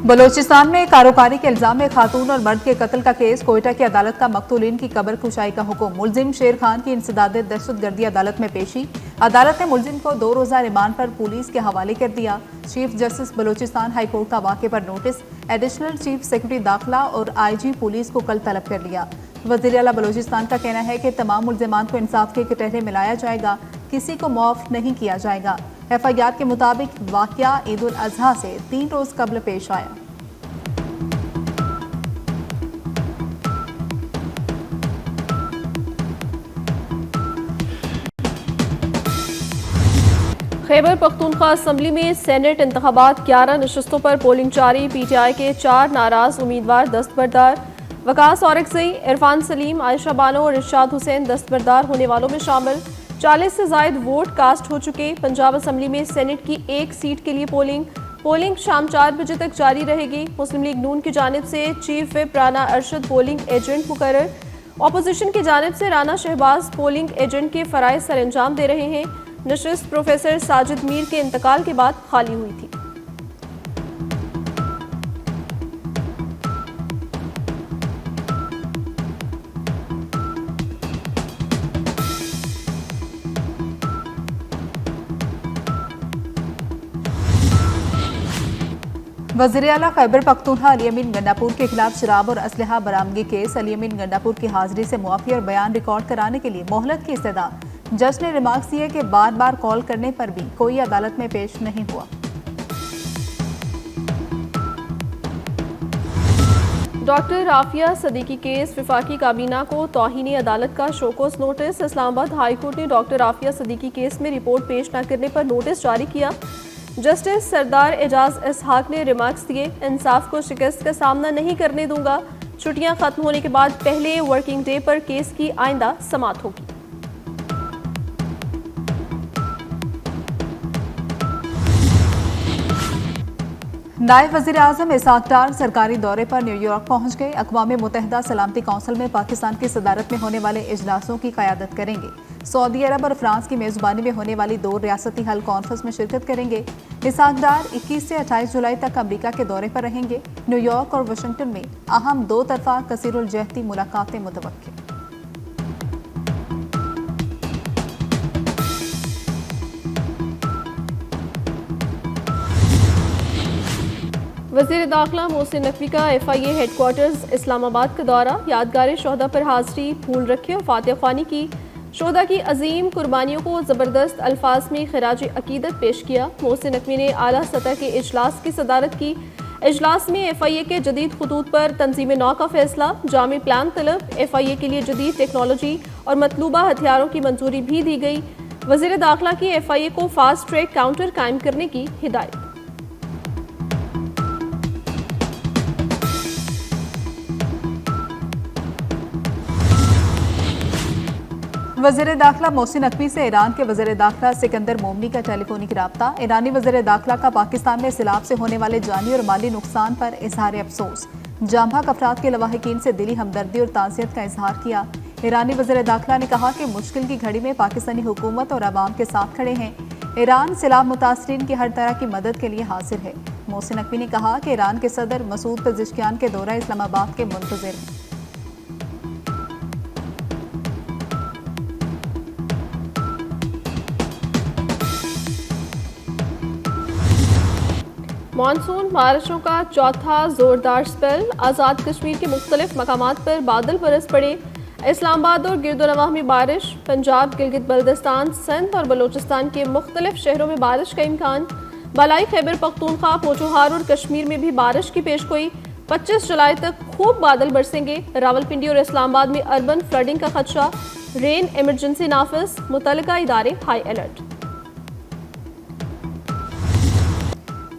बलोचिस्तान में कारोबारी के इल्जाम में खातून और मर्द के कत्ल का केस। कोयटा की अदालत का मकतूलीन की कब्र कुशाई का हुक्म। मुलजिम शेर खान की इंसदादे दहशतगर्दी अदालत में पेशी। अदालत ने मुलजिम को 2 रोजा रिमांड पर पुलिस के हवाले कर दिया। चीफ जस्टिस बलोचिस्तान हाईकोर्ट का वाक़े पर नोटिस। एडिशनल चीफ सेक्रेटरी दाखिला और IG पुलिस को कल तलब कर लिया। वज़ीर आला बलोचिस्तान का कहना है कि तमाम मुलजिमान को इंसाफ के कटहरे मिलाया जाएगा, किसी को माफ नहीं किया जाएगा। FIR के मुताबिक वाक़या ईद उल अजहा से 3 रोज कबल पेश आया। खैबर पख्तूनख्वा असम्बली में सेनेट इंतखाबात 11 नशस्तों पर पोलिंग जारी। PTI के 4 नाराज उम्मीदवार दस्तबरदार। वकास औरकज़ई, इरफान सलीम, आयशा बानो और इरशाद हुसैन दस्तबरदार होने वालों में शामिल। 40 से ज़ायद वोट कास्ट हो चुके। पंजाब असम्बली में सेनेट की 1 सीट के लिए पोलिंग शाम 4 बजे तक जारी रहेगी। मुस्लिम लीग नून की जानिब से chief whip Rana Arshad polling agent मुकर्रर। अपोजिशन की जानिब से राना शहबाज पोलिंग एजेंट के फ़राइज़ सर अंजाम दे रहे हैं। नशिस्त प्रोफेसर साजिद मीर के इंतकाल के बाद खाली हुई थी। वज़ीर आला खैबर पख्तूनख्वा अली अमीन गंडापुर के खिलाफ शराब और असलहा बरामदगी केस। अली अमीन गंडापुर की हाजिरी से मुआफ़ी और बयान रिकॉर्ड कराने के लिए मोहलत की इस्तदा। जज ने रिमार्क्स दिए कि बार बार कॉल करने पर भी कोई अदालत में पेश नहीं हुआ। Doctor Rafia Siddiqui case. वफाकी काबीना को तौहीन अदालत का शोकोस नोटिस। इस्लामाबाद हाईकोर्ट ने डॉक्टर राफिया सदीकी केस में रिपोर्ट पेश न करने पर नोटिस जारी किया। जस्टिस सरदार एजाज इसहाक ने रिमार्क्स दिए, इंसाफ को शिकस्त का सामना नहीं करने दूंगा। छुट्टियां खत्म होने के बाद पहले वर्किंग डे पर केस की आइंदा समाअत होगी। नायब वज़ीर आज़म इसहाक डार सरकारी दौरे पर न्यूयॉर्क पहुंच गए। अक़वाम मुत्तहिदा सलामती कौंसिल में पाकिस्तान की सदारत में होने वाले इजलासों की क़यादत करेंगे। सऊदी अरब और फ्रांस की मेज़बानी में होने वाली 2 रियासती हल कॉन्फ्रेंस में शिरकत करेंगे। इसहाक डार 21 से 28 जुलाई तक अमरीका के दौरे पर रहेंगे। न्यूयॉर्क और वाशिंगटन में अहम 2 तरफ़ा कसीरुल जहती मुलाकातें मुतवक्किल। वज़ीर दाखिला मोहसिन नकवी का FIA हेडक्वार्टर्स इस्लामाबाद का दौरा। यादगार शोहदा पर हाज़री, फूल रखे और फातिहा ख्वानी की। शोहदा की अजीम कुर्बानियों को ज़बरदस्त अल्फाज में खिराज अकीदत पेश किया। मोहसिन नकवी ने आला सतह के इजलास की सदारत की। इजलास में FIA के जदीद खतूत पर तंजीम नौ का फैसला। जामी प्लान तलब। FIA के लिए जदीद टेक्नोलॉजी और मतलूबा हथियारों की मंजूरी भी दी गई। वज़ीर दाखिला की FIA को फास्ट ट्रैक काउंटर कायम करने की हिदायत। वज़ीर दाखिला मोहसिन नकवी से ईरान के वज़ीर दाखिला सिकंदर मोमनी का टेलीफोनिक राब्ता। ईरानी वज़ीर दाखिला का पाकिस्तान में सैलाब से होने वाले जानी और माली नुकसान पर इजहार अफसोस। जाम भाग अफराद के लवाहिकीन से दिली हमदर्दी और ताज़ियत का इजहार किया। ईरानी वज़ीर दाखिला ने कहा कि मुश्किल की घड़ी में पाकिस्तानी हुकूमत और अवाम के साथ खड़े हैं। ईरान सैलाब मुतासरीन की हर तरह की मदद के लिए हाजिर है। मोहसिन नकवी ने कहा कि ईरान के सदर मसूद पेज़ेश्कियान के दौरा इस्लामाबाद के मुंतज़िर हैं। मानसून बारिशों का चौथा जोरदार स्पेल। आज़ाद कश्मीर के मुख्तलिफ मकामात पर बादल बरस पड़े। इस्लामाबाद और गिरदोनवाह में बारिश। पंजाब, गिलगित बल्दिस्तान, सिंध और बलोचिस्तान के मुख्तलिफ शहरों में बारिश का इम्कान। बलाई खैबर पख्तूनख्वा, पोचोहार और कश्मीर में भी बारिश की पेशगोई। 25 जुलाई तक खूब बादल बरसेंगे। रावलपिंडी और इस्लामाबाद में अर्बन फ्लडिंग का खदशा। रेन इमरजेंसी नाफिज। मुतल्लिका इदारे हाई अलर्ट।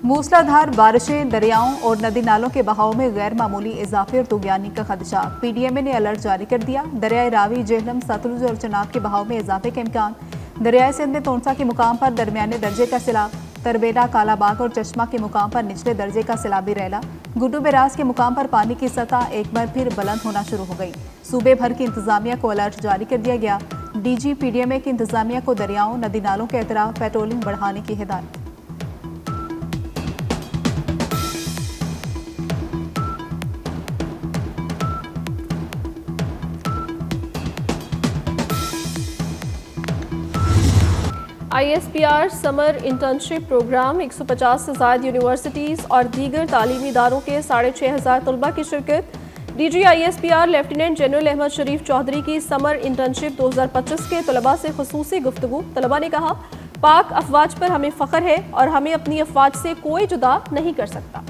मूसलाधार बारिशें, दरियाओं और नदी नालों के बहाव में गैर मामूली इजाफे और तुगयानी का खदशा। PDMA ने अलर्ट जारी कर दिया। दरियाए रावी, जेहलम, सतलुज और चनाब के बहाव में इजाफे का इम्कान। दरियाए सिंध में तोनसा के मुकाम पर दरमियाने दर्जे का सैलाब। तरबेला, कालाबाग और चश्मा के मुकाम पर निचले दर्जे का सैलाबी रैला। गुड्डू बेराज के मुकाम पर पानी की सतह एक बार फिर बुलंद होना शुरू हो गई। सूबे भर की इंतजामिया को अलर्ट जारी कर दिया गया। DG PDMA की इंतजामिया को दरियाओं, नदी नालों के अतराफ पेट्रोलिंग बढ़ाने की हिदायत। ISPR समर इंटर्नशिप प्रोग्राम 150 से ज़ायद यूनिवर्सिटीज़ और दीगर तालीमी इदारों के 6,500 तलबा की शिरकत। DG ISPR lieutenant general Ahmed Sharif Chaudhry की समर इंटर्नशिप 2025 के तलबा से खुसूसी गुफ्तगू। तलबा ने कहा, पाक अफवाज पर हमें फ़ख्र है और हमें अपनी अफवाज से कोई जुदा नहीं कर सकता।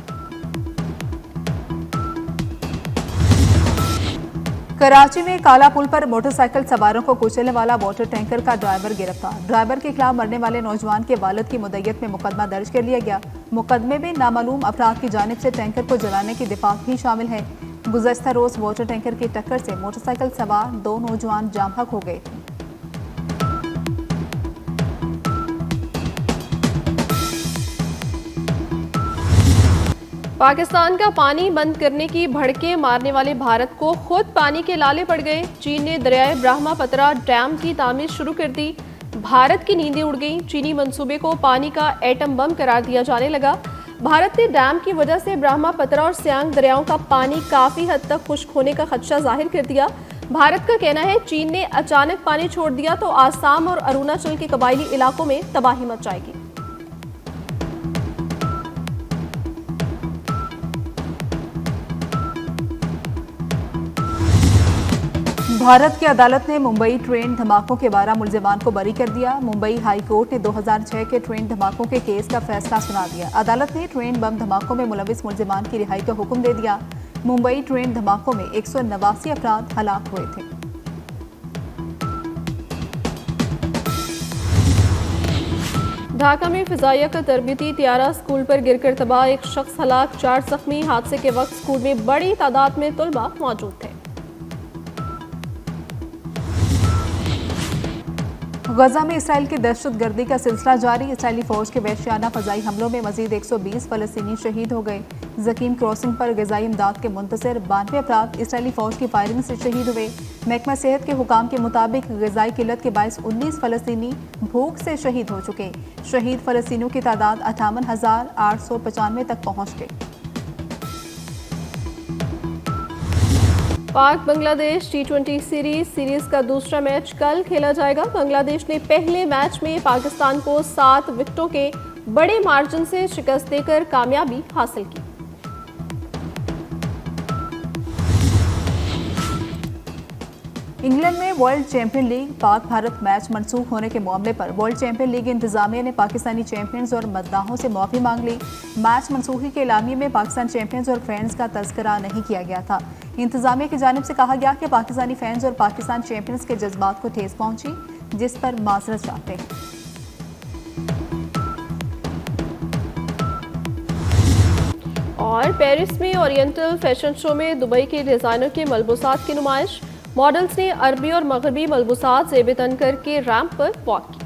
कराची में काला पुल पर मोटरसाइकिल सवारों को कुचलने वाला वाटर टैंकर का ड्राइवर गिरफ्तार। ड्राइवर के खिलाफ मरने वाले नौजवान के वालिद की मुद्दत में मुकदमा दर्ज कर लिया गया। मुकदमे में नामालूम अफराद की जानिब से टैंकर को जलाने की दिफात भी शामिल है। गुज़श्ता रोज वाटर टैंकर की टक्कर से मोटरसाइकिल सवार 2 नौजवान जाम बहक हो गए थे। पाकिस्तान का पानी बंद करने की भड़के मारने वाले भारत को खुद पानी के लाले पड़ गए। चीन ने दरियाए ब्रह्मपुत्रा डैम की तामीर शुरू कर दी। भारत की नींदें उड़ गईं। चीनी मंसूबे को पानी का एटम बम करार दिया जाने लगा। भारत ने डैम की वजह से ब्रह्मपुत्रा और सियांग दरियाओं का पानी काफी हद तक खुश्क होने का खदशा जाहिर कर दिया। भारत का कहना है, चीन ने अचानक पानी छोड़ दिया तो आसाम और अरुणाचल के कबायली इलाकों में तबाही मच जाएगी। भारत की अदालत ने मुंबई ट्रेन धमाकों के 12 मुल्जिमान को बरी कर दिया। मुंबई हाई कोर्ट ने 2006 के ट्रेन धमाकों के केस का फैसला सुना दिया। अदालत ने ट्रेन बम धमाकों में मुलविस मुल्जिमान की रिहाई का हुक्म दे दिया। मुंबई ट्रेन धमाकों में 189 अफराद हलाक हुए थे। ढाका में फिजाइया का तरबियती तियारा स्कूल पर गिरकर तबाह, एक शख्स हलाक, 4 जख्मी। हादसे के वक्त स्कूल में बड़ी तादाद में तलबा मौजूद थे। गजा में इसराइल की दहशतगर्दी का सिलसिला जारी। इसराइली फौज के वहशियाना फजाई हमलों में मजीद 120 फलस्तीनी शहीद हो गए। जकीम क्रॉसिंग पर गजाई इमदाद के मुंतसिर 92 अफराद इसराइली फौज की फायरिंग से शहीद हुए। महकमा सेहत के हुकाम के मुताबिक गजाई किल्लत के बायस 19 फलस्तीनी भूख से शहीद हो चुके। शहीद फलस्तीनियों की तादाद 58,895 तक पहुँच गई। पाक बांग्लादेश T20 सीरीज का दूसरा मैच कल खेला जाएगा। बांग्लादेश ने पहले मैच में पाकिस्तान को 7 विकेटों के बड़े मार्जिन से शिकस्त देकर कामयाबी हासिल की। इंग्लैंड में world champion league Pak Bharat match मनसूख होने के मामले पर वर्ल्ड चैंपियन लीग इंतजामिया ने पाकिस्तानी चैंपियंस और मद्दाहों से माफी मांग ली। मैच मनसूखी के एलामिये में पाकिस्तान चैंपियंस और फैंस का तज़किरा नहीं किया गया था। इंतजामिया की जानिब से कहा गया कि पाकिस्तानी फैंस और पाकिस्तान चैंपियंस के जज्बात को ठेस पहुंची, जिस पर माजरत चाहते हैं। और पेरिस में ओरिएंटल फैशन शो में दुबई के डिजाइनर के मलबूसात की नुमाइश। मॉडल्स ने अरबी और मगरबी मलबूसात ज़ेब तन करके रैंप पर वॉक की।